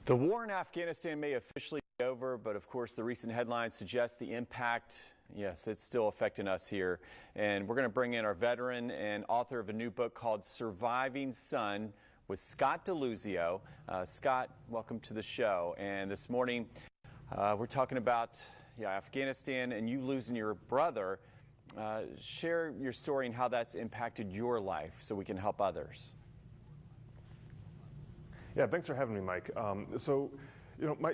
The war in Afghanistan may officially be over, but of course the recent headlines suggest the impact, yes, it's still affecting us here. And we're going to bring in our veteran and author of a new book called Surviving Son with Scott DeLuzio. Scott, welcome to the show. And this morning we're talking about Afghanistan and you losing your brother. Share your story and how that's impacted your life so we can help others. Yeah, thanks for having me, Mike.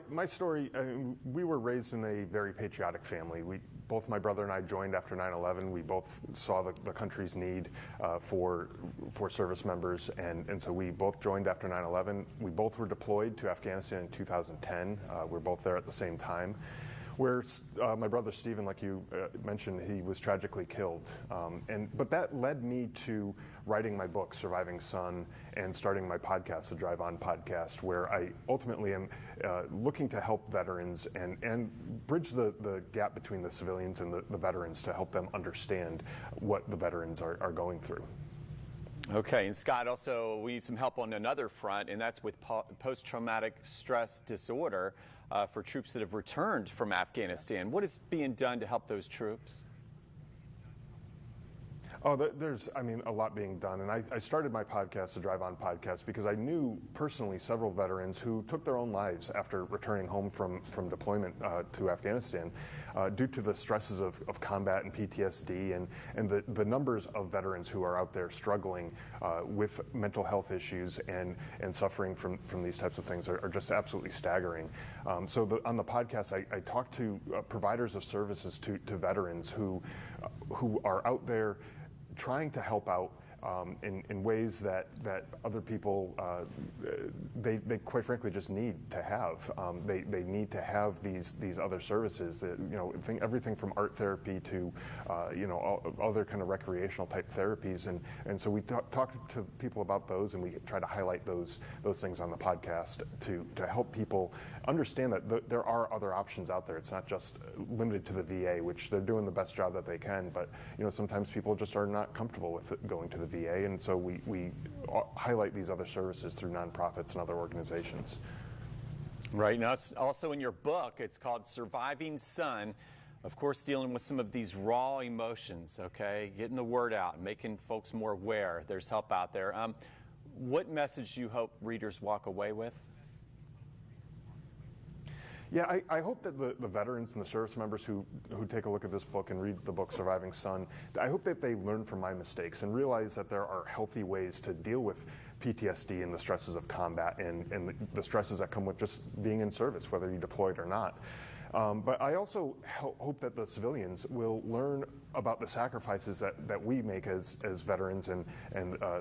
My story, we were raised in a very patriotic family. Both my brother and I joined after 9/11. We both saw the country's need for service members, and so we both joined after 9/11. We both were deployed to Afghanistan in 2010. We're both there at the same time. Where my brother Stephen, like you mentioned, he was tragically killed. But that led me to writing my book, Surviving Son, and starting my podcast, the Drive On podcast, where I ultimately am looking to help veterans and bridge the gap between the civilians and the veterans to help them understand what the veterans are going through. Okay, and Scott, also we need some help on another front, and that's with post-traumatic stress disorder for troops that have returned from Afghanistan. What is being done to help those troops? Oh, there's a lot being done. And I started my podcast, the Drive On podcast, because I knew personally several veterans who took their own lives after returning home from deployment to Afghanistan due to the stresses of combat and PTSD and the numbers of veterans who are out there struggling with mental health issues and suffering from these types of things are just absolutely staggering. On the podcast, I talked to providers of services to veterans who are out there trying to help out in ways that other people they quite frankly just need to have. They need to have these other services that, everything from art therapy to all other kind of recreational type therapies, and so we talk to people about those, and we try to highlight those things on the podcast to help people understand that there are other options out there. It's not just limited to the VA, which they're doing the best job that they can, but sometimes people just are not comfortable with going to the VA, and so we highlight these other services through nonprofits and other organizations. Right. Now, it's also in your book, it's called Surviving Son, of course, dealing with some of these raw emotions, okay, getting the word out, making folks more aware there's help out there. What message do you hope readers walk away with? Yeah, I hope that the veterans and the service members who take a look at this book and read the book Surviving Son, I hope that they learn from my mistakes and realize that there are healthy ways to deal with PTSD and the stresses of combat and the stresses that come with just being in service, whether you're deployed or not. But I also hope that the civilians will learn about the sacrifices that we make as veterans and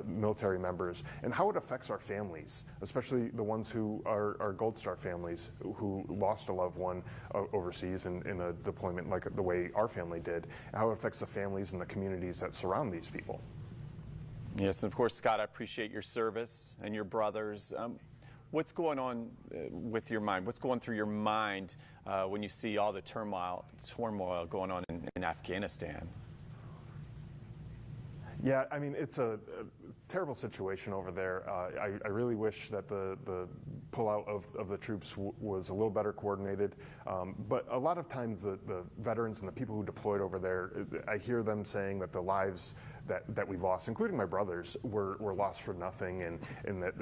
military members, and how it affects our families, especially the ones who are Gold Star families who lost a loved one overseas in a deployment like the way our family did, and how it affects the families and the communities that surround these people. Yes, and of course, Scott, I appreciate your service and your brothers. What's going on with your mind? What's going through your mind when you see all the turmoil going on in Afghanistan? Yeah, it's a terrible situation over there. I really wish that the pullout of the troops was a little better coordinated. But a lot of times the veterans and the people who deployed over there, I hear them saying that the lives that we lost, including my brothers, were lost for nothing, and that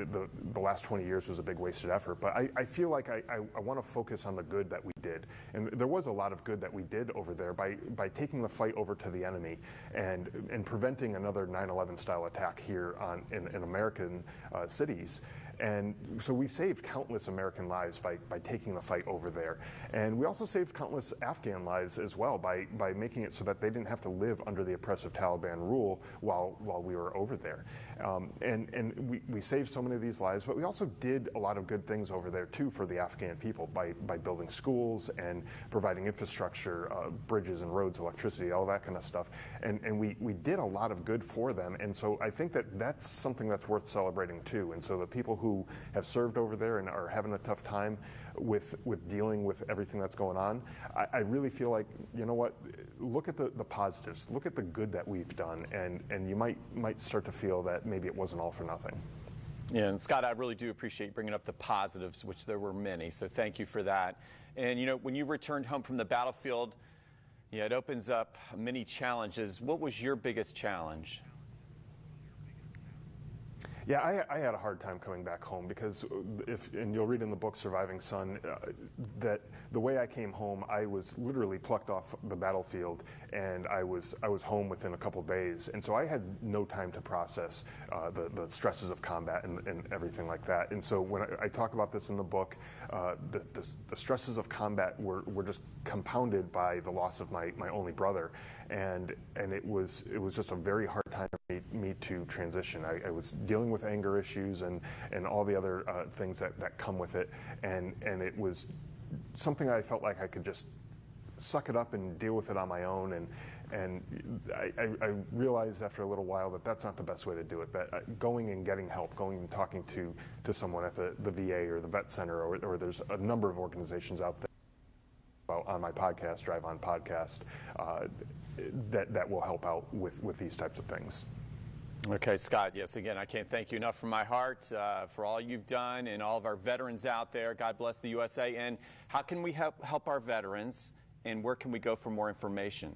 the last 20 years was a big wasted effort. But I feel like I want to focus on the good that we did. And there was a lot of good that we did over there by taking the fight over to the enemy and preventing another 9/11 style attack here in American cities. And so we saved countless American lives by taking the fight over there. And we also saved countless Afghan lives as well by making it so that they didn't have to live under the oppressive Taliban rule while we were over there. And we saved so many of these lives, but we also did a lot of good things over there too for the Afghan people by building schools and providing infrastructure, bridges and roads, electricity, all that kind of stuff. And we did a lot of good for them. And so I think that's something that's worth celebrating too. And so the people who have served over there and are having a tough time with dealing with everything that's going on, I really feel like, look at the positives, look at the good that we've done, and you might start to feel that maybe it wasn't all for nothing. Yeah, and Scott, I really do appreciate bringing up the positives, which there were many, so thank you for that. And you know, when you returned home from the battlefield, yeah, it opens up many challenges. What was your biggest challenge? Yeah, I had a hard time coming back home because and you'll read in the book Surviving Son, that the way I came home, I was literally plucked off the battlefield and I was home within a couple days. And so I had no time to process the stresses of combat and everything like that. And so when I talk about this in the book, the stresses of combat were just compounded by the loss of my only brother. And it was just a very hard time for me to transition. I was dealing with anger issues and all the other things that come with it, and it was something I felt like I could just suck it up and deal with it on my own. And I realized after a little while that that's not the best way to do it. That going and getting help, going and talking to someone at the VA or the vet center, or there's a number of organizations out there. On my podcast, Drive On Podcast, that will help out with these types of things. Okay, Scott, yes, again, I can't thank you enough from my heart for all you've done and all of our veterans out there. God bless the USA. And how can we help our veterans, and where can we go for more information?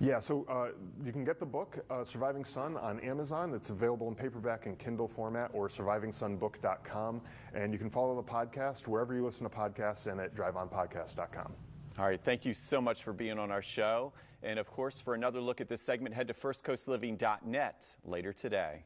Yeah, so you can get the book, Surviving Son, on Amazon. It's available in paperback and Kindle format, or survivingsonbook.com. And you can follow the podcast wherever you listen to podcasts and at driveonpodcast.com. All right, thank you so much for being on our show. And of course, for another look at this segment, head to firstcoastliving.net later today.